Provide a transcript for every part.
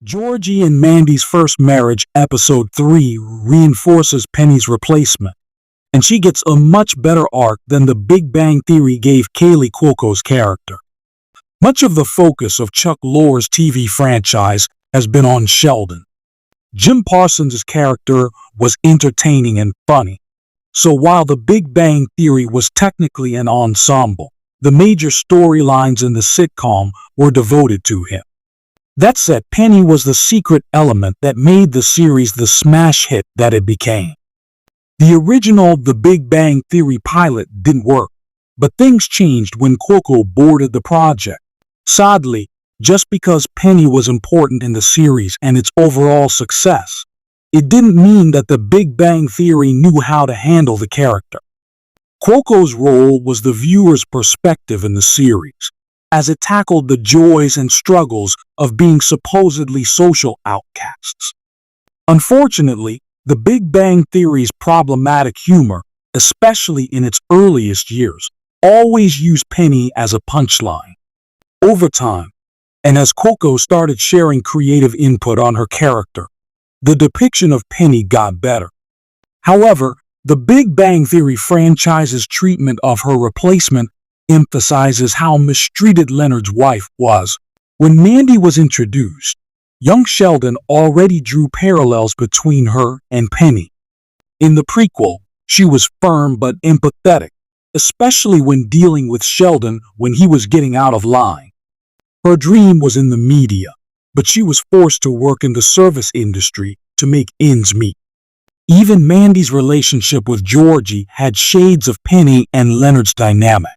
Georgie and Mandy's First Marriage, Episode 3, reinforces Penny's replacement, and she gets a much better arc than The Big Bang Theory gave Kaylee Cuoco's character. Much of the focus of Chuck Lorre's TV franchise has been on Sheldon. Jim Parsons' character was entertaining and funny, so while The Big Bang Theory was technically an ensemble, the major storylines in the sitcom were devoted to him. That said, Penny was the secret element that made the series the smash hit that it became. The original The Big Bang Theory pilot didn't work, but things changed when Cuoco boarded the project. Sadly, just because Penny was important in the series and its overall success, it didn't mean that The Big Bang Theory knew how to handle the character. Cuoco's role was the viewer's perspective in the series, as it tackled the joys and struggles of being supposedly social outcasts. Unfortunately, The Big Bang Theory's problematic humor, especially in its earliest years, always used Penny as a punchline. Over time, and as Cuoco started sharing creative input on her character, the depiction of Penny got better. However, The Big Bang Theory franchise's treatment of her replacement emphasizes how mistreated Leonard's wife was. When Mandy was introduced, young Sheldon already drew parallels between her and Penny. In the prequel, she was firm but empathetic, especially when dealing with Sheldon when he was getting out of line. Her dream was in the media, but she was forced to work in the service industry to make ends meet. Even Mandy's relationship with Georgie had shades of Penny and Leonard's dynamic.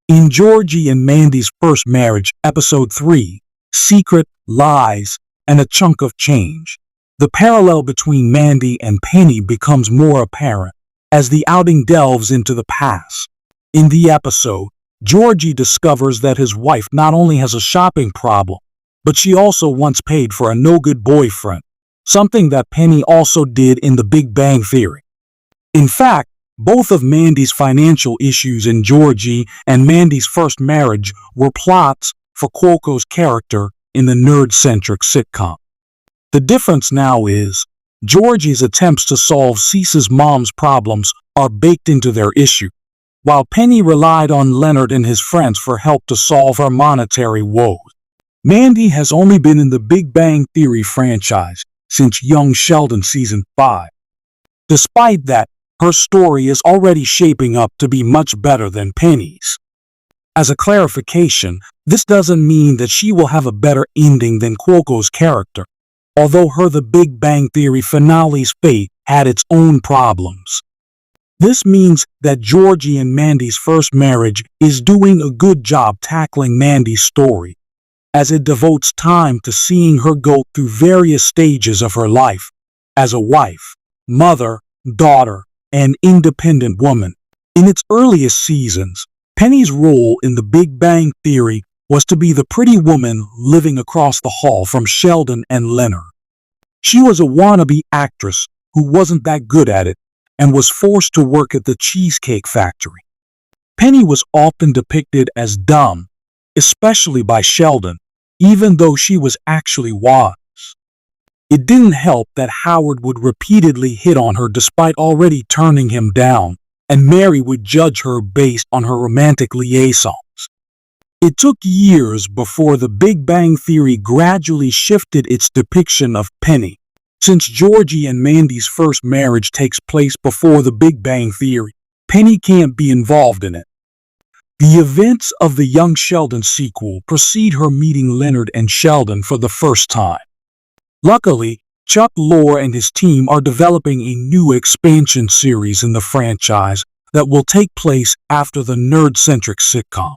In Georgie and Mandy's First Marriage, Episode 3, Secret, Lies, and a Chunk of Change, the parallel between Mandy and Penny becomes more apparent as the outing delves into the past. In the episode, Georgie discovers that his wife not only has a shopping problem, but she also once paid for a no-good boyfriend, something that Penny also did in The Big Bang Theory. In fact, both of Mandy's financial issues in Georgie and Mandy's First Marriage were plots for Cuoco's character in the nerd-centric sitcom. The difference now is, Georgie's attempts to solve Cease's mom's problems are baked into their issue, while Penny relied on Leonard and his friends for help to solve her monetary woes. Mandy has only been in the Big Bang Theory franchise since Young Sheldon Season 5. Despite that, her story is already shaping up to be much better than Penny's. As a clarification, this doesn't mean that she will have a better ending than Cuoco's character, although her The Big Bang Theory finale's fate had its own problems. This means that Georgie and Mandy's First Marriage is doing a good job tackling Mandy's story, as it devotes time to seeing her go through various stages of her life as a wife, mother, daughter, and independent woman. In its earliest seasons, Penny's role in The Big Bang Theory was to be the pretty woman living across the hall from Sheldon and Leonard. She was a wannabe actress who wasn't that good at it and was forced to work at the Cheesecake Factory. Penny was often depicted as dumb, especially by Sheldon, even though she was actually wise. It didn't help that Howard would repeatedly hit on her despite already turning him down, and Mary would judge her based on her romantic liaisons. It took years before The Big Bang Theory gradually shifted its depiction of Penny. Since Georgie and Mandy's First Marriage takes place before The Big Bang Theory, Penny can't be involved in it. The events of the Young Sheldon sequel precede her meeting Leonard and Sheldon for the first time. Luckily, Chuck Lorre and his team are developing a new expansion series in the franchise that will take place after the nerd-centric sitcom.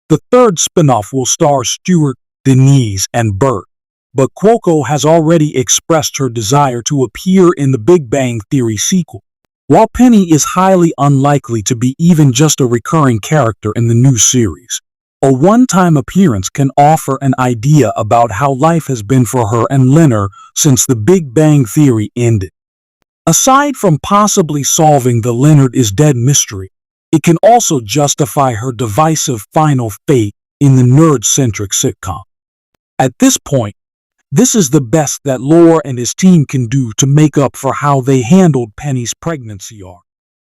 The third spin-off will star Stuart, Denise, and Bert, but Cuoco has already expressed her desire to appear in the Big Bang Theory sequel. While Penny is highly unlikely to be even just a recurring character in the new series, a one-time appearance can offer an idea about how life has been for her and Leonard since The Big Bang Theory ended. Aside from possibly solving the Leonard is dead mystery, it can also justify her divisive final fate in the nerd-centric sitcom. At this point, This is the best that Lore and his team can do to make up for how they handled Penny's pregnancy arc.